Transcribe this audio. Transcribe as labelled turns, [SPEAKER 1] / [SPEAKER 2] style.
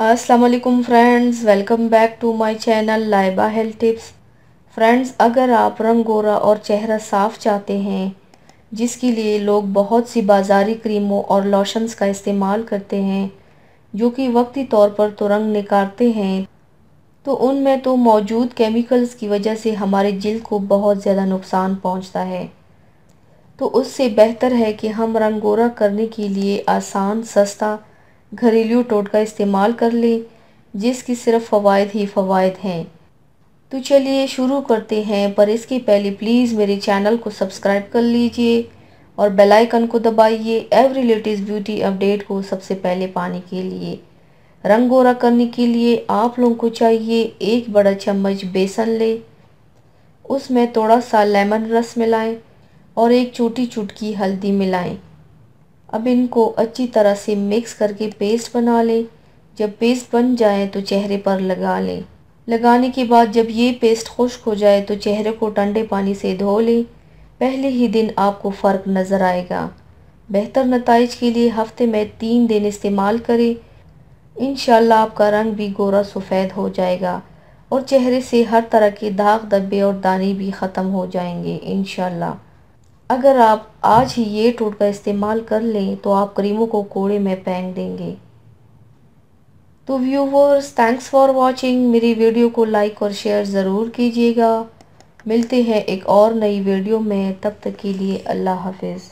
[SPEAKER 1] अस्सलाम वालेकुम friends, welcome back to my channel Laiba health tips. Friends, अगर आप रंग गोरा और चेहरा साफ चाहते हैं, जिसके लिए लोग बहुत सी बाज़ारी क्रीमों और लोशंस का इस्तेमाल करते हैं जो कि वक्ती तौर पर तो रंग निखारते हैं, तो उनमें तो मौजूद केमिकल्स की वजह से हमारे जिल्द को बहुत ज़्यादा नुकसान पहुंचता है। तो उससे बेहतर है कि हम रंग गोरा करने के लिए आसान, सस्ता घरेलू टोटका इस्तेमाल कर लें, जिसकी सिर्फ फ़वाइद ही फ़वाइद हैं। तो चलिए शुरू करते हैं, पर इसके पहले प्लीज़ मेरे चैनल को सब्सक्राइब कर लीजिए और बेल आइकन को दबाइए एवरी लेटेस्ट ब्यूटी अपडेट को सबसे पहले पाने के लिए। रंग गोरा करने के लिए आप लोगों को चाहिए 1 बड़ा चम्मच बेसन ले, उसमें थोड़ा सा लेमन रस मिलाएं और 1 छोटी चुटकी हल्दी मिलाएं। अब इनको अच्छी तरह से मिक्स करके पेस्ट बना लें। जब पेस्ट बन जाए तो चेहरे पर लगा लें। लगाने के बाद जब ये पेस्ट खुश्क हो जाए तो चेहरे को ठंडे पानी से धो लें। पहले ही दिन आपको फ़र्क नज़र आएगा। बेहतर नताइज के लिए हफ्ते में 3 दिन इस्तेमाल करें। इंशाल्लाह आपका रंग भी गोरा सफ़ेद हो जाएगा और चेहरे से हर तरह के दाग, धब्बे और दाने भी ख़त्म हो जाएंगे इंशाल्लाह। अगर आप आज ही ये टोटका इस्तेमाल कर लें तो आप क्रीमों को कोड़े में फेंक देंगे। तो व्यूवर्स, थैंक्स फॉर वॉचिंग। मेरी वीडियो को लाइक और शेयर ज़रूर कीजिएगा। मिलते हैं एक और नई वीडियो में, तब तक के लिए अल्लाह हाफिज़।